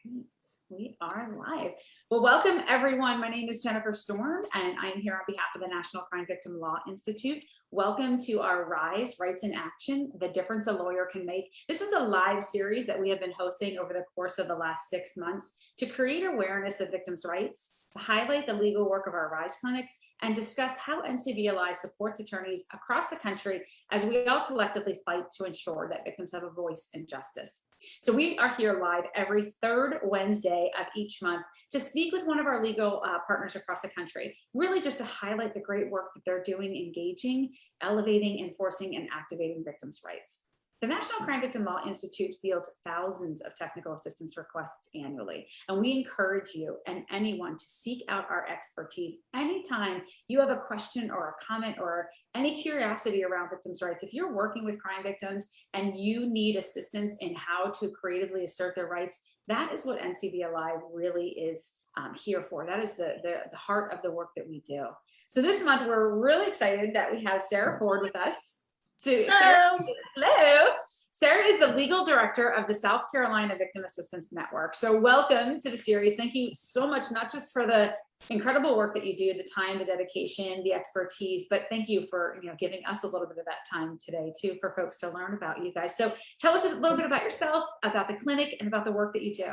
Great. We are live. Well, welcome everyone. My name is Jennifer Storm, and I'm here on behalf of the National Crime Victim Law Institute. Welcome to our RISE, Rights in Action, The Difference a Lawyer Can Make. This is a live series that we have been hosting over the course of the last 6 months to create awareness of victims' rights, to highlight the legal work of our RISE clinics, and discuss how NCVLI supports attorneys across the country as we all collectively fight to ensure that victims have a voice in justice. So we are here live every third Wednesday of each month to speak with one of our legal partners across the country, really just to highlight the great work that they're doing, engaging, elevating, enforcing, and activating victims' rights. The National Crime Victim Law Institute fields thousands of technical assistance requests annually, and we encourage you and anyone to seek out our expertise anytime you have a question or a comment or any curiosity around victims' rights. If you're working with crime victims and you need assistance in how to creatively assert their rights, that is what NCVLI really is here for. That is the heart of the work that we do. So this month, we're really excited that we have Sarah Ford with us. So hello. Sarah is the legal director of the South Carolina Victim Assistance Network. So welcome to the series. Thank you so much, not just for the incredible work that you do, the time, the dedication, the expertise, but thank you for giving us a little bit of that time today too for folks to learn about you guys. So tell us a little bit about yourself, about the clinic, and about the work that you do.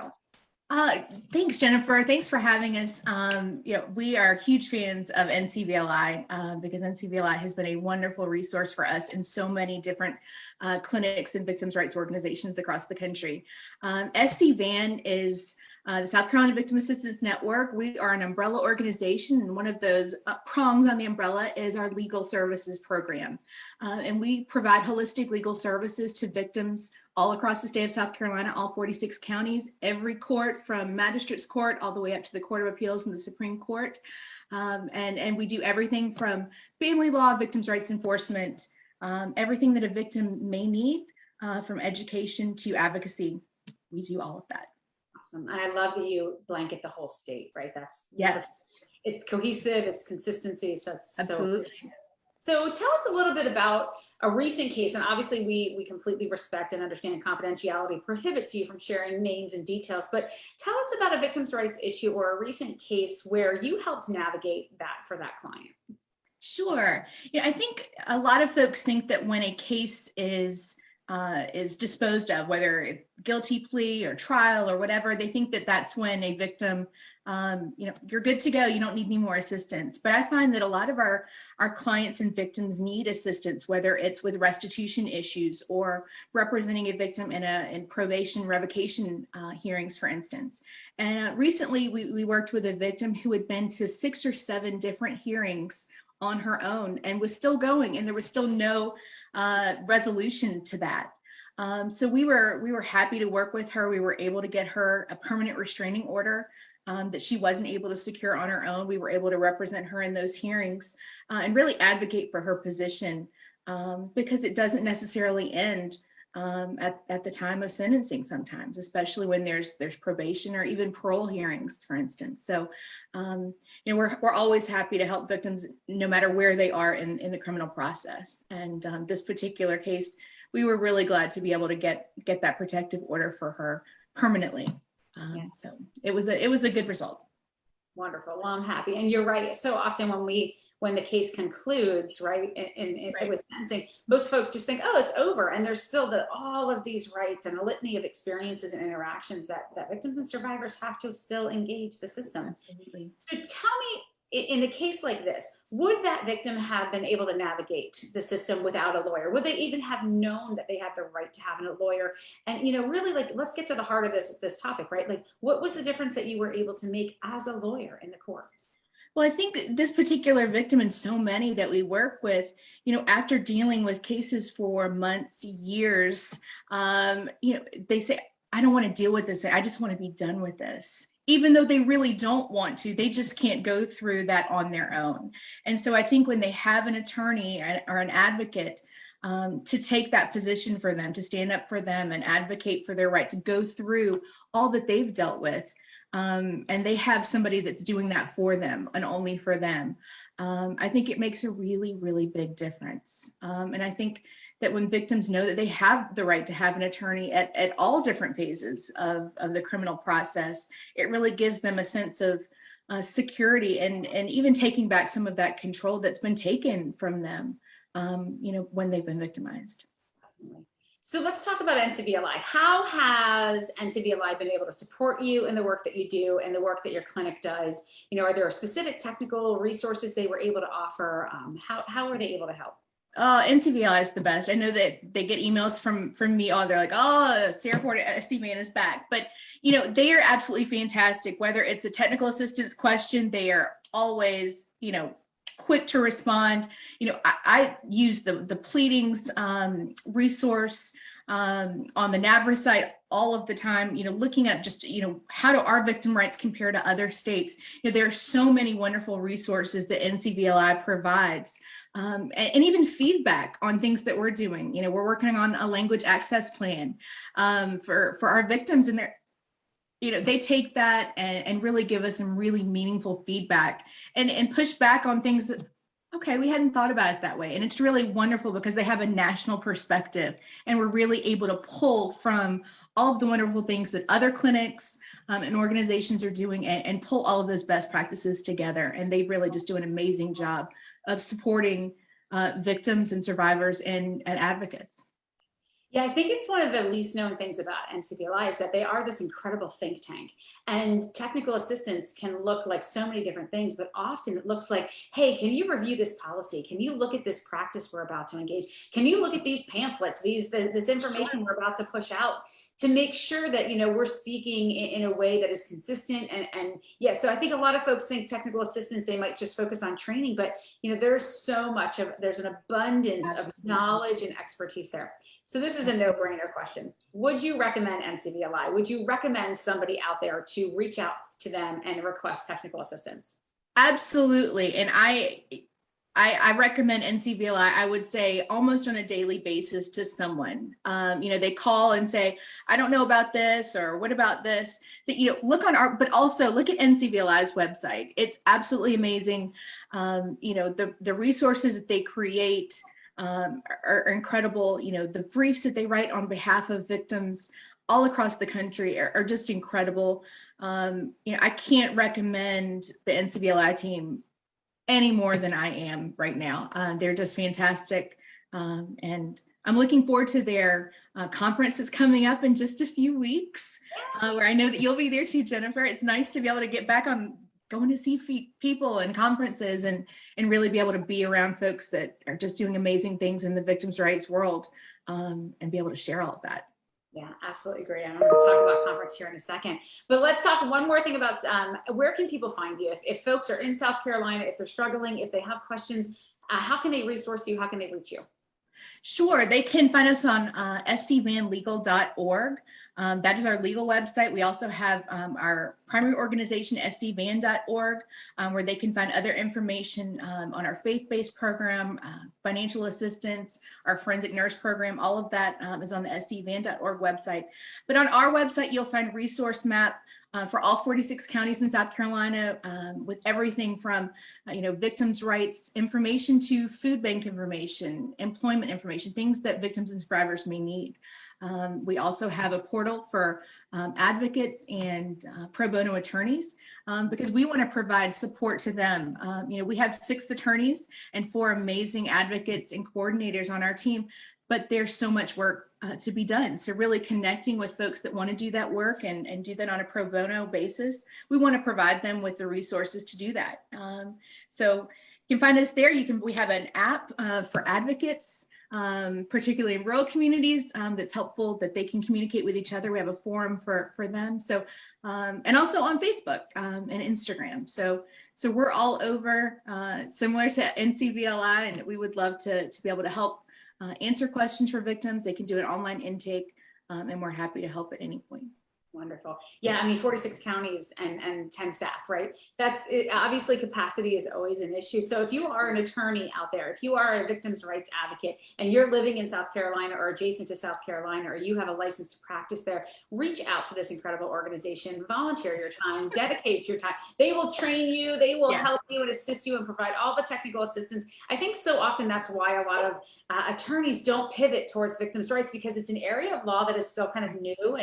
Thanks, Jennifer. Thanks for having us. We are huge fans of NCVLI because NCVLI has been a wonderful resource for us in so many different clinics and victims' rights organizations across the country. SDVAN is the South Carolina Victim Assistance Network. We are an umbrella organization, and one of those prongs on the umbrella is our legal services program. And we provide holistic legal services to victims all across the state of South Carolina, all 46 counties, every court from magistrate's court all the way up to the Court of Appeals and the Supreme Court. And we do everything from family law, victims' rights enforcement, everything that a victim may need, from education to advocacy. We do all of that. Awesome. I love that you blanket the whole state, right? That's yes. It's cohesive, it's consistency. So that's absolutely. So tell us a little bit about a recent case, and obviously we completely respect and understand confidentiality prohibits you from sharing names and details, but tell us about a victims' rights issue or a recent case where you helped navigate that for that client. Sure. I think a lot of folks think that when a case is disposed of, whether guilty plea or trial or whatever, they think that that's when a victim, you're good to go. You don't need any more assistance. But I find that a lot of our clients and victims need assistance, whether it's with restitution issues or representing a victim in probation revocation hearings, for instance. And recently we worked with a victim who had been to 6 or 7 different hearings on her own and was still going, and there was still no resolution to that. So we were happy to work with her. We were able to get her a permanent restraining order that she wasn't able to secure on her own. We were able to represent her in those hearings and really advocate for her position because it doesn't necessarily end at the time of sentencing sometimes, especially when there's probation or even parole hearings, for instance. So, we're always happy to help victims no matter where they are in the criminal process. And this particular case, we were really glad to be able to get that protective order for her permanently. So it was a good result. Wonderful. Well, I'm happy. And you're right. So often when the case concludes, right, right, with sentencing, most folks just think, oh, it's over. And there's still all of these rights and a litany of experiences and interactions that victims and survivors have to still engage the system. Absolutely. So tell me, in a case like this, would that victim have been able to navigate the system without a lawyer? Would they even have known that they had the right to have a lawyer? And, really, let's get to the heart of this topic, right? Like, what was the difference that you were able to make as a lawyer in the court? Well, I think this particular victim and so many that we work with, after dealing with cases for months, years, they say, I don't want to deal with this. I just want to be done with this. Even though they really don't want to, they just can't go through that on their own. And so I think when they have an attorney or an advocate to take that position for them, to stand up for them and advocate for their right to go through all that they've dealt with, and they have somebody that's doing that for them and only for them, I think it makes a really, really big difference. And I think that when victims know that they have the right to have an attorney at all different phases of the criminal process, it really gives them a sense of security and even taking back some of that control that's been taken from them, when they've been victimized. So let's talk about NCVLI. How has NCVLI been able to support you in the work that you do and the work that your clinic does? Are there specific technical resources they were able to offer? How are they able to help? Oh, NCVLI is the best. I know that they get emails from me. Oh, they're like, oh, Sierra Ford SDVAN is back. But, they are absolutely fantastic. Whether it's a technical assistance question, they are always, quick to respond. I use the pleadings resource on the NAVRA site all of the time, looking at just, how do our victim rights compare to other states? There are so many wonderful resources that NCVLI provides. And even feedback on things that we're doing. We're working on a language access plan for our victims, and they take that and really give us some really meaningful feedback and push back on things that, okay, we hadn't thought about it that way. And it's really wonderful because they have a national perspective, and we're really able to pull from all of the wonderful things that other clinics and organizations are doing and pull all of those best practices together. And they really just do an amazing job of supporting victims and survivors and advocates. Yeah, I think it's one of the least known things about NCVLI is that they are this incredible think tank, and technical assistance can look like so many different things, but often it looks like, hey, can you review this policy? Can you look at this practice we're about to engage? Can you look at these pamphlets, this information we're about to push out, to make sure that, we're speaking in a way that is consistent. And yeah, so I think a lot of folks think technical assistance, they might just focus on training, but, there's so much there's an abundance Absolutely. of knowledge and expertise there. So this is a no-brainer question. Would you recommend NCVLI? Would you recommend somebody out there to reach out to them and request technical assistance? Absolutely. And I recommend NCVLI, I would say almost on a daily basis to someone. They call and say, I don't know about this, or what about this? So, look on but also look at NCVLI's website. It's absolutely amazing. The resources that they create are incredible. The briefs that they write on behalf of victims all across the country are just incredible. I can't recommend the NCVLI team any more than I am right now. They're just fantastic. And I'm looking forward to their conference that's coming up in just a few weeks, where I know that you'll be there too, Jennifer. It's nice to be able to get back on going to see people and conferences and really be able to be around folks that are just doing amazing things in the victims' rights world, and be able to share all of that. Yeah, absolutely great. I'm going to talk about conference here in a second, but let's talk one more thing about where can people find you? If folks are in South Carolina, if they're struggling, if they have questions, how can they resource you? How can they reach you? Sure, they can find us on sdvanlegal.org. That is our legal website. We also have our primary organization, sdvan.org, where they can find other information on our faith-based program, financial assistance, our forensic nurse program. All of that is on the sdvan.org website. But on our website, you'll find resource map for all 46 counties in South Carolina, with everything from, victims' rights information to food bank information, employment information, things that victims and survivors may need. We also have a portal for advocates and pro bono attorneys, because we want to provide support to them. We have 6 attorneys and 4 amazing advocates and coordinators on our team, but there's so much work to be done. So really connecting with folks that want to do that work and do that on a pro bono basis, we want to provide them with the resources to do that. So you can find us there. We have an app for advocates, particularly in rural communities, that's helpful, that they can communicate with each other. We have a forum for them. So, and also on Facebook and Instagram. So we're all over, similar to NCVLI, and we would love to be able to help answer questions for victims. They can do an online intake, and we're happy to help at any point. Wonderful. Yeah, I mean, 46 counties and 10 staff, right? That's it. Obviously, capacity is always an issue. So if you are an attorney out there, if you are a victims' rights advocate and you're living in South Carolina or adjacent to South Carolina, or you have a license to practice there, reach out to this incredible organization, volunteer your time, dedicate your time. They will train you, they will help you and assist you and provide all the technical assistance. I think so often that's why a lot of attorneys don't pivot towards victims' rights, because it's an area of law that is still kind of new,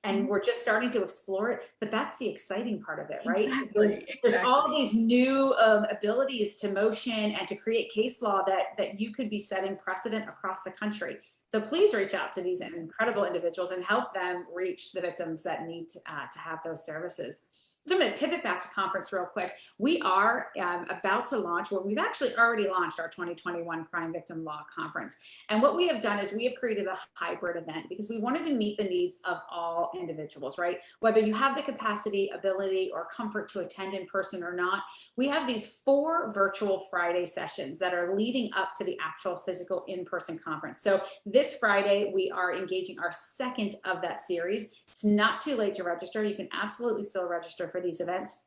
and we're just starting to explore it. But that's the exciting part of it, right? Exactly. There's all these new abilities to motion and to create case law that you could be setting precedent across the country. So please reach out to these incredible individuals and help them reach the victims that need to have those services. So I'm going to pivot back to conference real quick. We are about to launch, well, we've actually already launched our 2021 Crime Victim Law Conference. And what we have done is we have created a hybrid event because we wanted to meet the needs of all individuals, right? Whether you have the capacity, ability, or comfort to attend in person or not, we have these 4 virtual Friday sessions that are leading up to the actual physical in-person conference. So this Friday, we are engaging our second of that series. It's not too late to register. You can absolutely still register for these events.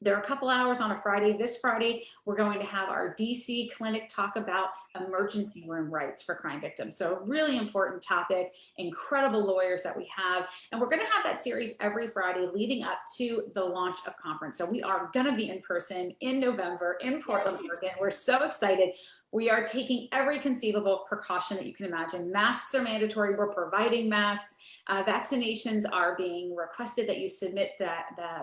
There are a couple hours on a Friday. This Friday, we're going to have our DC clinic talk about emergency room rights for crime victims. So really important topic, incredible lawyers that we have. And we're going to have that series every Friday leading up to the launch of conference. So we are going to be in person in November in Portland, Oregon. We're so excited. We are taking every conceivable precaution that you can imagine. Masks are mandatory. We're providing masks. Vaccinations are being requested that you submit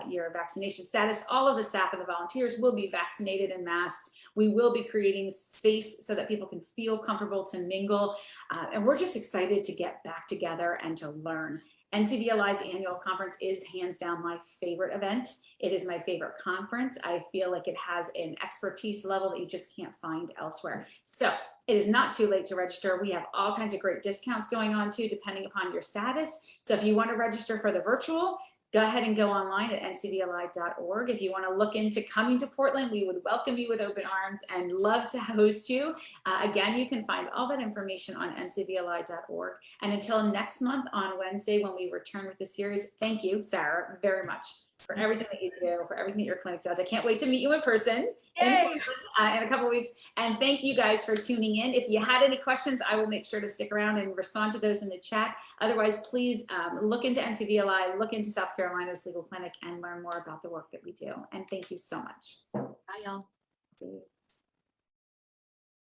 your vaccination status. All of the staff and the volunteers will be vaccinated and masked. We will be creating space so that people can feel comfortable to mingle. And we're just excited to get back together and to learn. NCVLI's annual conference is hands down my favorite event. It is my favorite conference. I feel like it has an expertise level that you just can't find elsewhere. So it is not too late to register. We have all kinds of great discounts going on too, depending upon your status. So if you want to register for the virtual, go ahead and go online at ncvli.org. If you want to look into coming to Portland, we would welcome you with open arms and love to host you. Again, you can find all that information on ncvli.org. And until next month on Wednesday, when we return with the series, thank you, Sarah, very much for everything that you do, for everything that your clinic does. I can't wait to meet you in person in a couple of weeks. And thank you guys for tuning in. If you had any questions, I will make sure to stick around and respond to those in the chat. Otherwise, please look into NCVLI, look into South Carolina's legal clinic, and learn more about the work that we do. And thank you so much. Bye, y'all.